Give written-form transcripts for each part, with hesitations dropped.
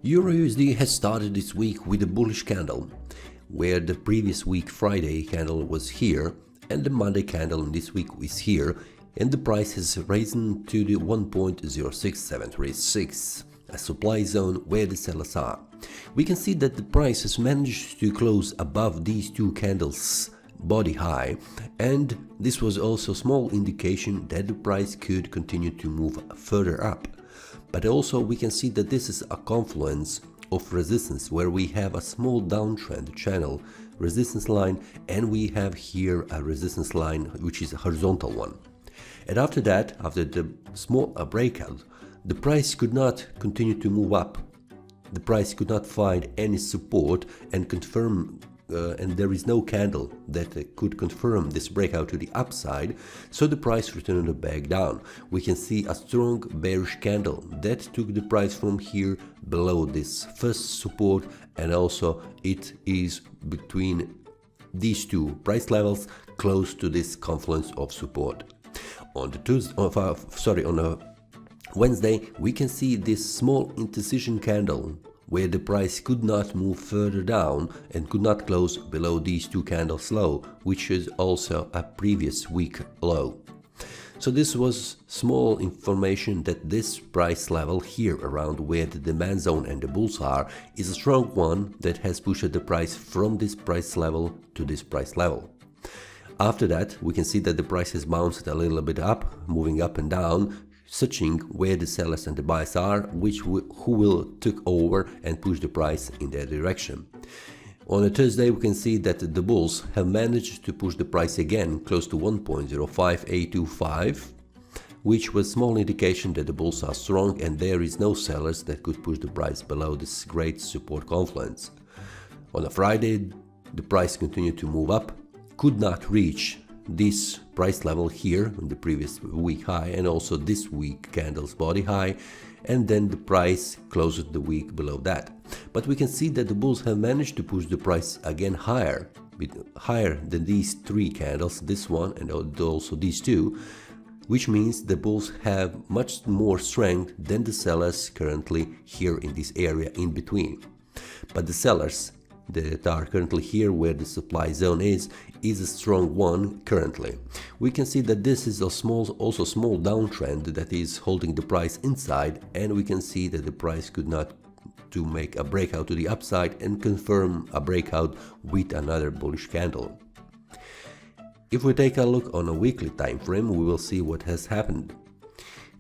EURUSD has started this week with a bullish candle, where the previous week Friday candle was here and the Monday candle this week is here, and the price has risen to the 1.06736, a supply zone where the sellers are. We can see that the price has managed to close above these two candles body high, and this was also a small indication that the price could continue to move further up. But also we can see that this is a confluence of resistance where we have a small downtrend channel resistance line, and we have here a resistance line which is a horizontal one. And after that, after the small breakout, the price could not continue to move up. The price could not find any support and confirm and there is no candle that could confirm this breakout to the upside, so the price returned back down. We can see a strong bearish candle that took the price from here below this first support, and also it is between these two price levels close to this confluence of support. On the Wednesday, we can see this small indecision candle where the price could not move further down and could not close below these two candles low, which is also a previous week low. So this was small information that this price level here around where the demand zone and the bulls are is a strong one that has pushed the price from this price level to this price level. After that, we can see that the price has bounced a little bit up, moving up and down, searching where the sellers and the buyers are, who will take over and push the price in their direction. On a Thursday, we can see that the bulls have managed to push the price again close to 1.05825, which was a small indication that the bulls are strong and there is no sellers that could push the price below this great support confluence. On a Friday, the price continued to move up, could not reach this price level here on the previous week high and also this week candle's body high, and then the price closed the week below that. But we can see that the bulls have managed to push the price again higher than these three candles, this one and also these two, which means the bulls have much more strength than the sellers currently here in this area in between. But the sellers that are currently here where the supply zone is a strong one currently. We can see that this is a small downtrend that is holding the price inside, and we can see that the price could not to make a breakout to the upside and confirm a breakout with another bullish candle. If we take a look on a weekly time frame, we will see what has happened.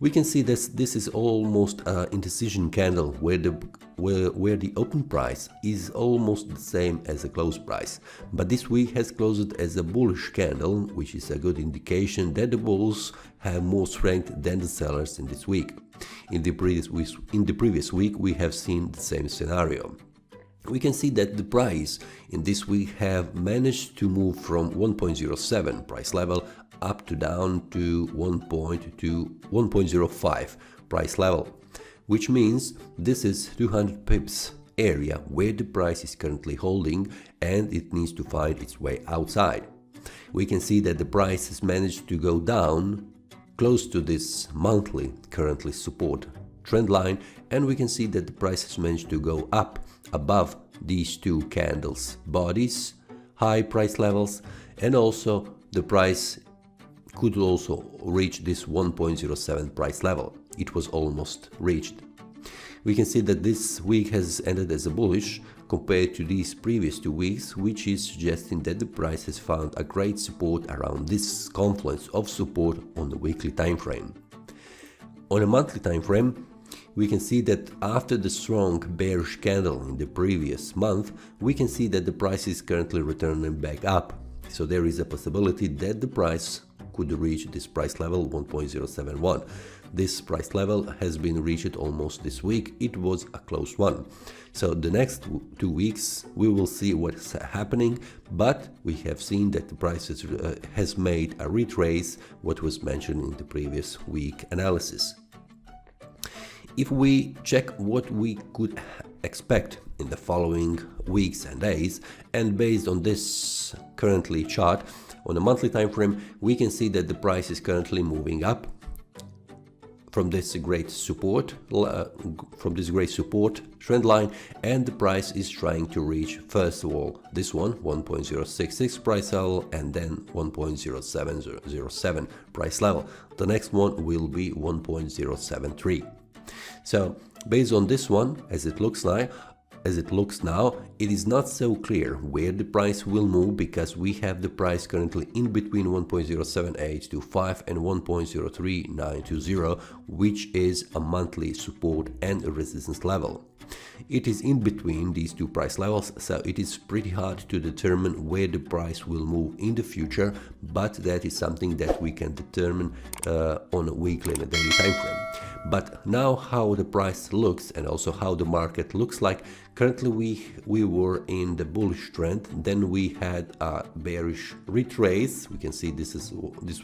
We can see that this is almost an indecision candle where the open price is almost the same as the close price, but this week has closed as a bullish candle, which is a good indication that the bulls have more strength than the sellers in this week. In the previous week we have seen the same scenario. We can see that the price in this week have managed to move from 1.07 price level up to down to 1.05 price level, which means this is 200 pips area where the price is currently holding, and it needs to find its way outside. We can see that the price has managed to go down close to this monthly currently support trend line, and we can see that the price has managed to go up above these two candles bodies high price levels, and also the price could also reach this 1.07 price level. It was almost reached. We can see that this week has ended as a bullish compared to these previous 2 weeks, which is suggesting that the price has found a great support around this confluence of support on the weekly time frame. On a monthly time frame, we can see that after the strong bearish candle in the previous month, we can see that the price is currently returning back up. So there is a possibility that the price could reach this price level 1.071. This price level has been reached almost this week. It was a close one. So the next 2 weeks we will see what's happening, but we have seen that the price has made a retrace what was mentioned in the previous week analysis. If we check what we could expect in the following weeks and days, and based on this currently chart on a monthly time frame, we can see that the price is currently moving up from this great support trend line, and the price is trying to reach first of all this one 1.066 price level, and then 1.0707 price level. The next one will be 1.073. So based on this one, as it looks now, it is not so clear where the price will move, because we have the price currently in between 1.07825 and 1.03920, which is a monthly support and a resistance level. It is in between these two price levels, so it is pretty hard to determine where the price will move in the future, but that is something that we can determine on a weekly and a daily time frame. But now how the price looks and also how the market looks like. Currently we were in the bullish trend, then we had a bearish retrace. We can see this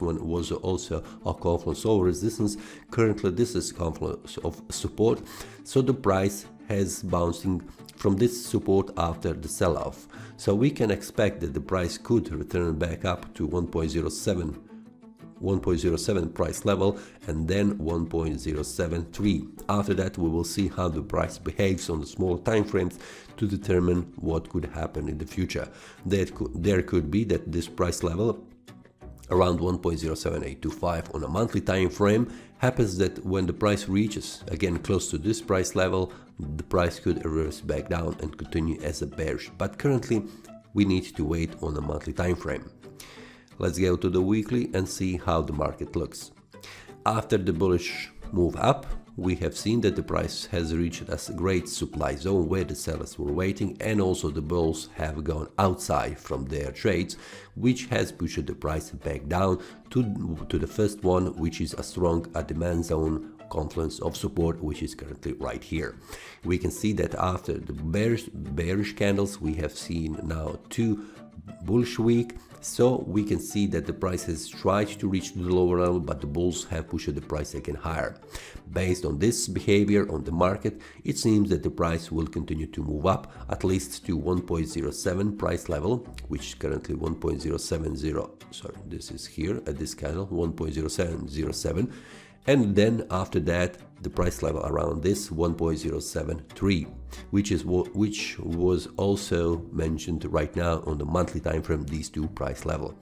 one was also a confluence of resistance. Currently this is confluence of support, so the price has bouncing from this support after the sell-off. So we can expect that the price could return back up to 1.07 price level, and then 1.073. After that we will see how the price behaves on the small time frames to determine what could happen in the future. There could be that this price level around 1.07825 on a monthly time frame happens, that when the price reaches again close to this price level, the price could reverse back down and continue as a bearish, but currently we need to wait on a monthly time frame. Let's go to the weekly and see how the market looks. After the bullish move up, we have seen that the price has reached a great supply zone where the sellers were waiting, and also the bulls have gone outside from their trades, which has pushed the price back down to the first one, which is a strong demand zone confluence of support, which is currently right here. We can see that after the bearish candles, we have seen now two bullish week, so we can see that the price has tried to reach the lower level, but the bulls have pushed the price again higher. Based on this behavior on the market, it seems that the price will continue to move up at least to 1.07 price level, which is currently 1.070. Sorry, this is here at this candle 1.0707, and then after that the price level around this 1.073, which was also mentioned right now on the monthly time frame, these two price level.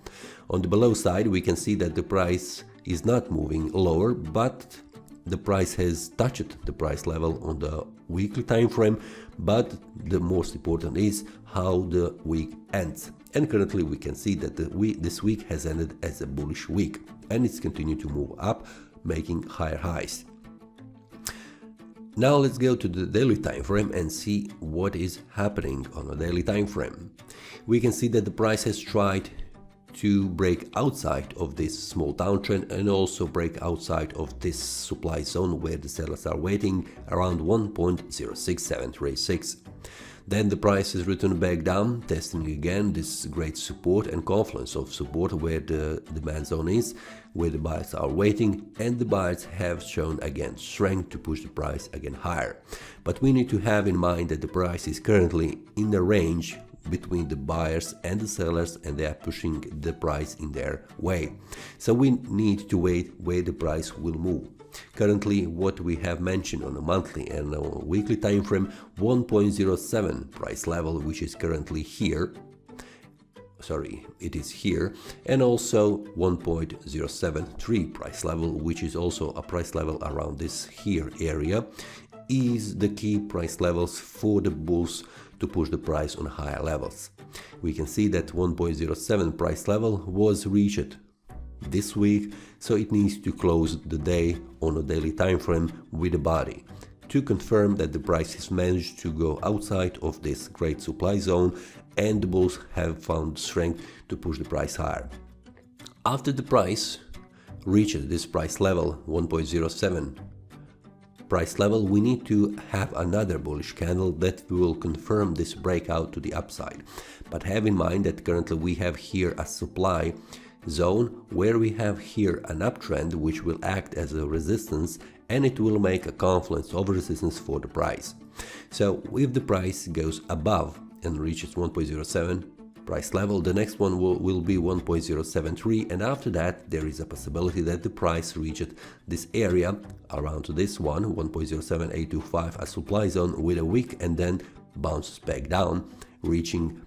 On the below side we can see that the price is not moving lower, but the price has touched the price level on the weekly time frame. But the most important is how the week ends, and currently we can see that this week has ended as a bullish week, and it's continued to move up, making higher highs. Now let's go to the daily time frame and see what is happening on a daily time frame. We can see that the price has tried to break outside of this small downtrend and also break outside of this supply zone where the sellers are waiting around 1.06736. Then the price is returned back down, testing again this great support and confluence of support where the demand zone is, where the buyers are waiting, and the buyers have shown again strength to push the price again higher. But we need to have in mind that the price is currently in the range between the buyers and the sellers, and they are pushing the price in their way. So we need to wait where the price will move. Currently, what we have mentioned on a monthly and a weekly time frame, 1.07 price level, which is currently here. Sorry, it is here, and also 1.073 price level, which is also a price level around this here area, is the key price levels for the bulls to push the price on higher levels. We can see that 1.07 price level was reached this week, so it needs to close the day on a daily time frame with a body to confirm that the price has managed to go outside of this great supply zone and the bulls have found strength to push the price higher. After the price reaches this price level 1.07 price level, we need to have another bullish candle that will confirm this breakout to the upside. But have in mind that currently we have here a supply zone where we have here an uptrend which will act as a resistance, and it will make a confluence of resistance for the price. So if the price goes above and reaches 1.07 price level. The next one will be 1.073, and after that there is a possibility that the price reaches this area around this one, 1.07825, a supply zone with a wick, and then bounces back down, reaching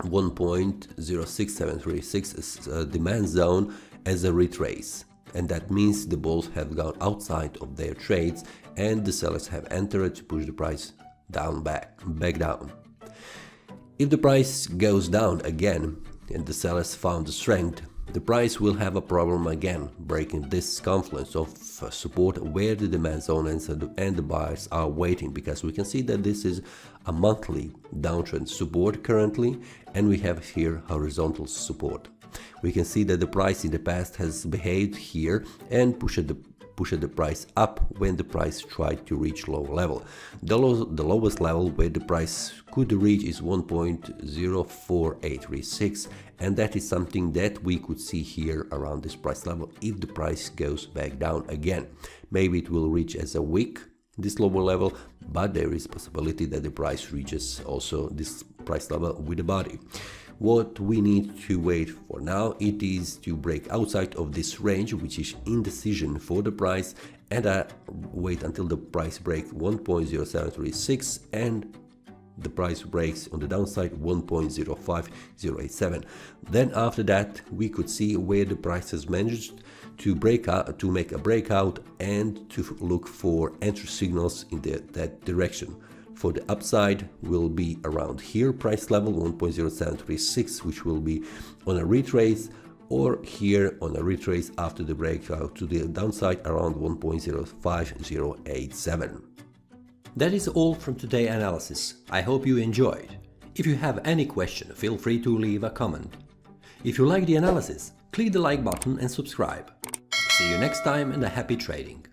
1.06736 demand zone as a retrace. And that means the bulls have gone outside of their trades and the sellers have entered to push the price down back down. If the price goes down again and the sellers found the strength, the price will have a problem again, breaking this confluence of support where the demand zone and the buyers are waiting, because we can see that this is a monthly downtrend support currently, and we have here horizontal support. We can see that the price in the past has behaved here and pushed the price up when the price tried to reach lower level. The lowest level where the price could reach is 1.04836, and that is something that we could see here around this price level if the price goes back down again. Maybe it will reach as a wick this lower level, but there is a possibility that the price reaches also this price level with a body. What we need to wait for now, it is to break outside of this range, which is indecision for the price, and wait until the price breaks 1.0736 and the price breaks on the downside 1.05087. Then after that we could see where the price has managed to break out, to make a breakout, and to look for entry signals in that direction. For the upside will be around here price level 1.0736, which will be on a retrace, or here on a retrace after the breakout to the downside around 1.05087. That is all from today's analysis. I hope you enjoyed. If you have any question, feel free to leave a comment. If you like the analysis, click the like button and subscribe. See you next time and happy trading!